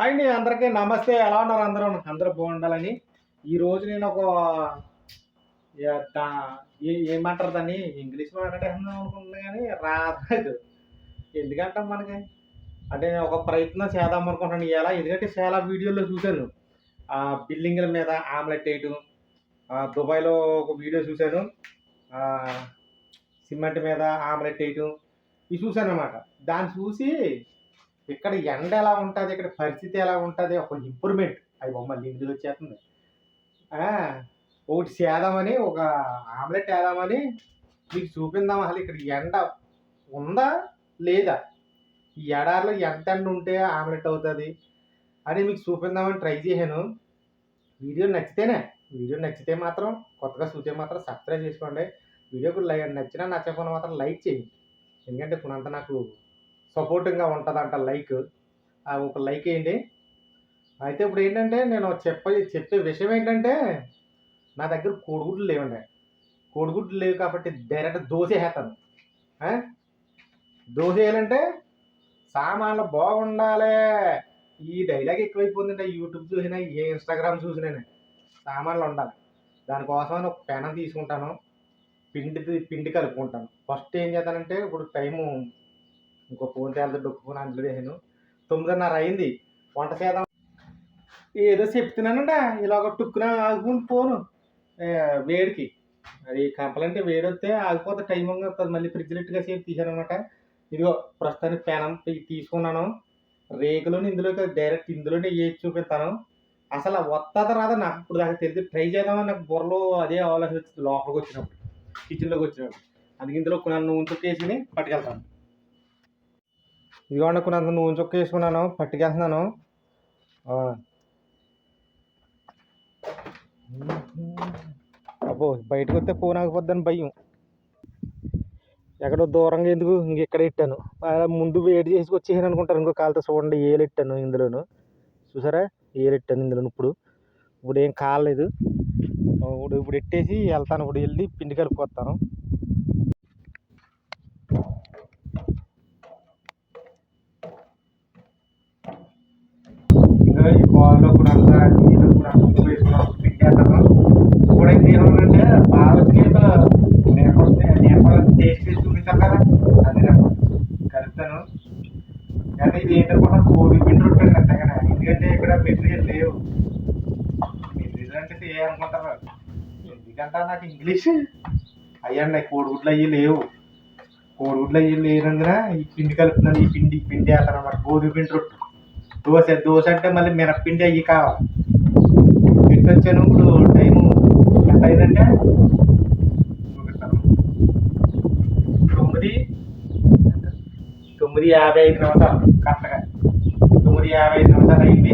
అండి అందరికీ నమస్తే. ఎలా ఉన్నారు అందరూ బాగుండాలని. ఈరోజు నేను ఒక ఏమంటారు దాన్ని ఇంగ్లీష్ మాట్లాడేస్తున్నాం అనుకుంటున్నా కానీ రాదు. ఎందుకంటే మనకి అంటే నేను ఒక ప్రయత్నం చేద్దాం అనుకుంటున్నాను ఇలా. ఎందుకంటే చాలా వీడియోల్లో చూశాను. బిల్డింగ్ల మీద ఆమ్లెట్ వేయటం, దుబాయ్లో ఒక వీడియో చూశాను. సిమెంట్ మీద ఆమ్లెట్ వేయటం ఇవి చూశాను అనమాట. దాన్ని చూసి ఇక్కడ ఎండ ఎలా ఉంటుంది, ఇక్కడ పరిస్థితి ఎలా ఉంటుంది, ఒక ఇంప్రూవ్మెంట్ అవి మళ్ళీ ఇంగ్లీష్ వచ్చేస్తుంది. ఒకటి చేద్దామని, ఒక ఆమ్లెట్ వేద్దామని మీకు చూపిందాం. అసలు ఇక్కడ ఎండ ఉందా లేదా, ఈ ఎడారిలో ఎంత ఎండ ఉంటే ఆమ్లెట్ అవుతుంది అని మీకు చూపిందామని ట్రై చేశాను. వీడియో నచ్చితే మాత్రం, కొత్తగా చూస్తే మాత్రం సబ్స్క్రైబ్ చేసుకోండి. వీడియోకి నచ్చినా నచ్చకపోయినా మాత్రం లైక్ చేయండి. ఎందుకంటే ఇప్పుడంతా నాకు సపోర్టింగ్గా ఉంటుందంట లైక్. ఒక లైక్ వేయండి. అయితే ఇప్పుడు ఏంటంటే నేను చెప్పే విషయం ఏంటంటే, నా దగ్గర కోడిగుడ్లు లేవండి. కోడిగుడ్లు లేవు కాబట్టి డైరెక్ట్ దోశ వేస్తాను. దోశ వేయాలంటే సామాన్లు బాగుండాలి. ఈ డైలాగ్ ఎక్కువైపోతుందంటే యూట్యూబ్ చూసినా, ఏ ఇన్స్టాగ్రామ్ చూసినా సామాన్లు ఉండాలి. దానికోసం ఒక పెనం తీసుకుంటాను, పిండి కలుపుకుంటాను. ఫస్ట్ ఏం చేస్తానంటే, ఇప్పుడు టైము ఇంకో ఫోన్ తేలితే డొక్కుని అందులో వేసాను. 9:30 అయింది. వంట చేద్దాం ఏదో చెప్తున్నానండి, ఇలాగ టుక్కున ఆగుకుని ఫోను వేడికి. అది కంపలంటే వేడి వస్తే ఆగిపోతే టైం వస్తుంది. మళ్ళీ ఫ్రిడ్జ్లో ఇట్టుగా సేపు తీసాను అనమాట. ఇదిగో ప్రస్తుతానికి పెనం తీసుకున్నాను. రేకులోని ఇందులోకి డైరెక్ట్ ఇందులోనే వేసి చూపిస్తాను. అసలు వస్తుందా రాదా నాకు ఇప్పుడు దాకా తెలిసి ట్రై చేద్దామని నాకు బుర్రలో అదే ఆలోచన వచ్చింది. లోపలికి వచ్చినప్పుడు, కిచెన్లోకి వచ్చినప్పుడు. అందుకే ఇందులో కొన్ని నూనె చుక్కేసి పట్టుకెళ్తాను. ఇదిగోండి కొన్ని నూనె చుక్క వేసుకున్నాను, పట్టుకెళ్తున్నాను. అబ్బో, బయటకు వస్తే ఫోన్ ఆగిపోద్దని భయం. ఎక్కడో దూరంగా ఎందుకు ఇంకెక్కడ ఇట్టాను. ముందు వేడి చేసి వచ్చేసాను అనుకుంటారు. ఇంకో కాలుతో చూడండి, ఏలెట్టాను ఇందులోను. చూసారా, ఏలెట్టాను ఇందులో. ఇప్పుడు ఏం కాలేదు. ఇప్పుడు ఎట్టేసి వెళ్తాను. ఇప్పుడు వెళ్ళి పిండి కలుపుకొస్తాను. ఇంకా ఈ పాలలో కూడా అంతా నీళ్ళు కూడా ఉప్పు వేసుకున్నాను, పిండేస్తాను. కూడా ఏమన్నంటే బాగా టేస్ట్ చేసి చూపించాను కదా, అది కలుపుతాను. అంటే ఇది ఏంటనుకుంటా, గోధుమ పిండి రొట్టె ఖచ్చితంగా. ఎందుకంటే ఇక్కడ మెటీరియల్ లేవు. మెటీరియల్ అంటే ఏమనుకుంటారు, ఎందుకంటే నాకు ఇంగ్లీష్ అయ్యండి. కోడిగుడ్లు అయ్యి లేవు. కోడిగుడ్లు అయ్యి లేనందున ఈ పిండి కలుపుతున్నాను. ఈ పిండి వేస్తాను అన్నమాట. గోధుమ పిండి రొట్టె. దోశ అంటే మళ్ళీ మినప్పిండి అయ్యి కావాలి. పెట్టి వచ్చాను. ఇప్పుడు టైము ఎంత అయిందంటే చూపిస్తాను. 9:55 నిమిషాలు కరెక్ట్గా. 9:55 నిమిషాలు అయింది.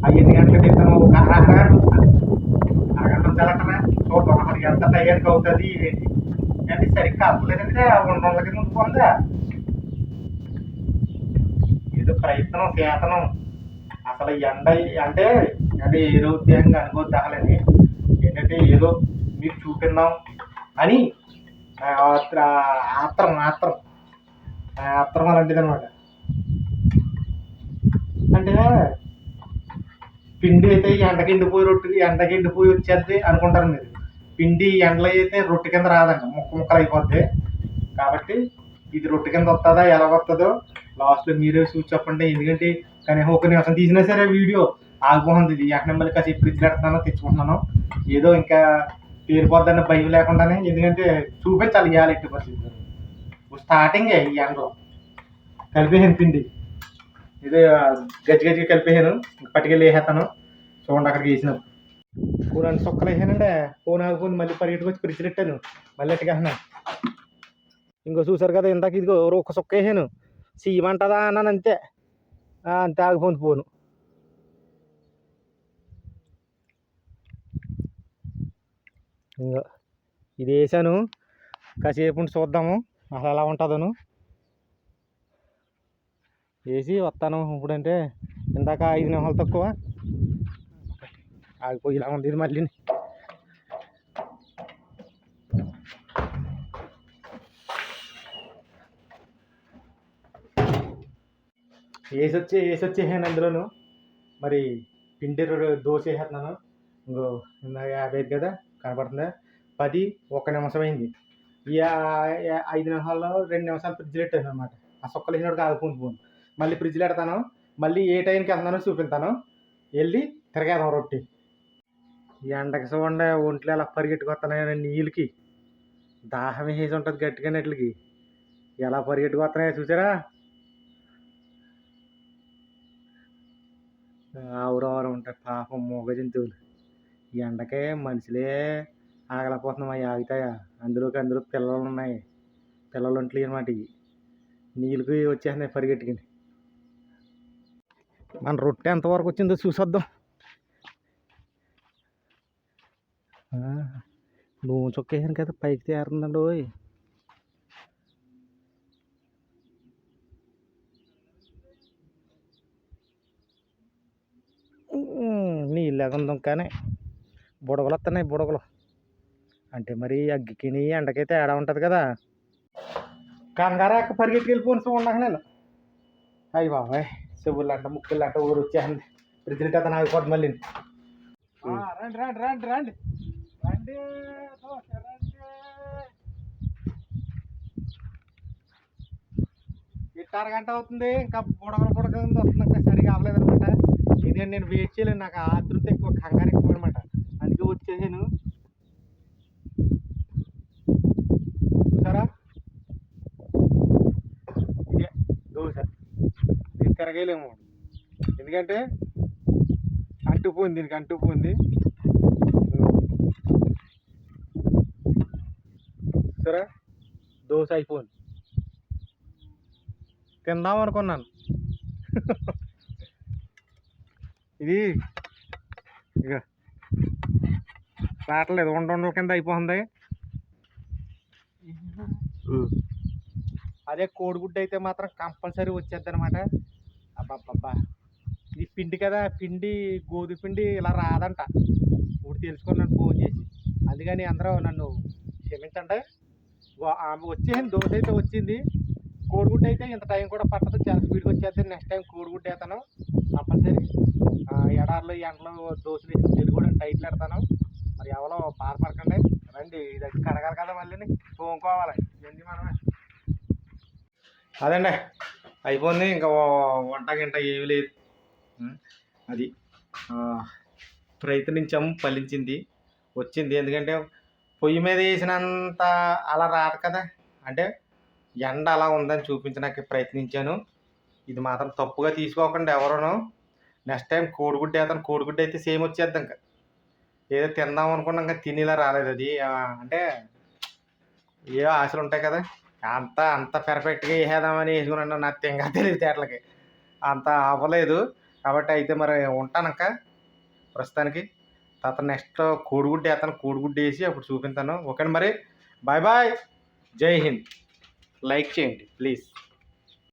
5 గంటలకు తింటాను. ఒక అరగంట ఉంచాలంటారా చూద్దాం అసలు ఎంత టైంకి అవుతుంది ఏంటి. అంటే సరిగ్గా అవ్వలేదంటే ఉండకి ముందు పొందా. ఏదో ప్రయత్నం చేతనం. అసలు ఎండ అంటే ఏదో ఉద్యోగంగా అనుకోవద్దు. అసలని ఏంటంటే ఏదో మీరు చూపిందాం అని ఆత్రం అలాంటిది అనమాట. అంటే పిండి అయితే ఎండకి ఎండిపోయి వచ్చేది అనుకుంటారు మీరు. పిండి ఎండలో అయితే రొట్టె కింద రాదండి, ముక్కలు అయిపోద్ది. కాబట్టి ఇది రొట్టె కింద వస్తుందా ఎలా వస్తుందో లాస్ట్లో మీరే చూసి చెప్పండి. ఎందుకంటే కానీ ఒక నిమిషం తీసినా సరే వీడియో ఆగిపోతుంది. ఇది వెంటనే మళ్ళీ కాసేపు ఫ్రిడ్జ్ పెడుతున్నాను, తెచ్చుకుంటున్నాను. ఏదో ఇంకా పేరిపోద్దన్న భయం లేకుండానే. ఎందుకంటే చూపించాలి ఇవాళ ఎట్టి పరిస్థితి. స్టార్టింగే ఈ ఎండలో కలిపేసాను పిండి. ఇది గజ్జిగా కలిపేసాను. పట్టుకెళ్ళి వేసేస్తాను. చూడండి అక్కడికి వేసినాను. కూరని సొక్కలు వేసానండి. ఫోన్ ఆగుకొని మళ్ళీ పరిగెట్టుకు వచ్చి ఫ్రిడ్జ్లో పెట్టాను. మళ్ళీ ఎట్టుకేస్తున్నాను. ఇంకో చూసారు కదా, ఇందాక ఇదిగో ఒక సొక్క వేసాను. సీమంటదా అన్నాను, అంతే. అంతే ఆగిపోయింది ఫోను. ఇంకా ఇది వేసాను. కాసేపు చూద్దాము అసలు ఎలా ఉంటుందను. వేసి వస్తాను. ఇప్పుడంటే ఇందాక 5 నిమిషాలు తక్కువ ఆగిపోయి ఇలా ఉంది. ఇది మళ్ళీ వేసొచ్చేసాను అందులోను. మరి పిండి దోశ వేసేస్తున్నాను. ఇంకో ఇందాక 50 అయింది కదా, కనపడుతుందా? 10 1 నిమిషం అయింది. ఈ 5 నిమిషాల్లో 2 నిమిషాలు ఫ్రిడ్జ్లో పెట్టాను అనమాట. ఆ సుక్కలు వేసినోడికి ఆగిపోయింది ఫోన్. మళ్ళీ ఫ్రిడ్జ్లో పెడతాను, మళ్ళీ ఏ టైంకి వెళ్తున్నానో చూపిస్తాను, వెళ్ళి తిరగేద్దాం రొట్టి. ఈ ఎండకి చూడండి ఒంట్లో ఎలా పరిగెట్టుకొస్తున్నాయో, నీళ్ళకి దాహం వేసి ఉంటుంది గట్టిగా నెట్లకి ఎలా పరిగెట్టుకొస్తున్నాయో చూసారా? ఆవురవరం ఉంటాయి పాపం మూగ జంతువులు. ఈ ఎండకే మనుషులే ఆగలేకపోతున్నాం, అవి ఆగుతాయా? అందులో పిల్లలు ఉన్నాయి, పిల్లలు ఒంట్లు అనమాట. ఇవి నీళ్ళకి వచ్చేస్తున్నాయి పరిగెట్టుకుని. మన రొట్టె ఎంతవరకు వచ్చిందో చూసొద్దాం. నూనె చొక్కేసాను కదా, పైకి తేరుతుందండి. ఓయ్ నీళ్ళు ఎగుందాం కానీ బుడగలు వస్తున్నాయి, బుడగలు అంటే మరి అగ్గికిని ఎండకి తేడా ఉంటుంది కదా. కంగారాక పరిగెట్టుకు వెళ్ళిపోను చూడక నేను. అయ్యి బాబాయ్, చెవులు అంట ముక్కులు అంట ఊరు వచ్చేసింది. ఫ్రిడ్జ్లు కదా ఆగిపోతుంది మళ్ళీ. రండి రండి రండి రండి రండి ఇట్ట అరగంట అవుతుంది, ఇంకా బుడగలు వస్తుంది, ఇంకా సరిగా అవ్వలేదు అనమాట. ఇదే నేను వెయిట్ చేయలేను, నాకు ఆతృత ఎక్కువ, కంగారు ఎక్కువ అనమాట. అందుకే వచ్చేసాను. చూసారా, ఇదే దోశ. దీన్ని తిరగలేము ఎందుకంటే అంటుపోయింది, దీనికి అంటుపోయింది. చూసారా, దోశ అయిపోయింది. తిందాం అనుకున్నాను, ఇది ఇక రావట్లేదు, ఉండల కింద అయిపోతుంది. అదే కోడిగుడ్డు అయితే మాత్రం కంపల్సరీ వచ్చేద్ది అనమాట. అబ్బాబ్బా, ఇది పిండి కదా, పిండి గోధుమ పిండి ఇలా రాదంట. ఇప్పుడు తెలుసుకున్నాను ఫోన్ చేసి, అందుకని అందరూ నన్ను క్షమించండి. వచ్చేసింది, దోశ అయితే వచ్చింది. కోడిగుడ్డు అయితే ఇంత టైం కూడా పట్టదు, చాలా స్పీడ్గా వచ్చేది. నెక్స్ట్ టైం కోడిగుడ్డు వేస్తాను కంపల్సరీ. ఎడార్లు ఎండలో దోశలు వేసి తెలుగు కూడా టైట్లు పెడతాను. మరి ఎవరో బాధపడకండి, రండి. ఇది కడగాలి కదా, మళ్ళీ తోముకోవాలి ఇవన్నీ మనమే. అదండి అయిపోయింది, ఇంకా వంట గింట ఏమీ లేదు. అది ప్రయత్నించాము, ఫలించింది, వచ్చింది. ఎందుకంటే పొయ్యి మీద వేసినంత అలా రాదు కదా, అంటే ఎండ అలా ఉందని చూపించడానికి ప్రయత్నించాను. ఇది మాత్రం తప్పుగా తీసుకోకుండా ఎవరును. నెక్స్ట్ టైం కోడిగుడ్డు వేస్తాను, కోడిగుడ్డు అయితే సేమ్ వచ్చేద్దాం. ఇంకా ఏదో తిందాం అనుకున్నాం, ఇంకా తినేలా రాలేదు. అది అంటే ఏవో ఆశలు ఉంటాయి కదా, అంత పెర్ఫెక్ట్గా వేసేద్దామని వేసుకున్నాను. నాకు ఇంకా తెలివితేటలకి అంత అవ్వలేదు. కాబట్టి అయితే మరి ఉంటాను ఇంకా ప్రస్తుతానికి. తర్వాత నెక్స్ట్ కోడిగుడ్డు వేస్తాను, కోడిగుడ్డు వేసి అప్పుడు చూపిస్తాను. ఓకే మరి, బాయ్ బాయ్, జై హింద్. లైక్ చేయండి ప్లీజ్.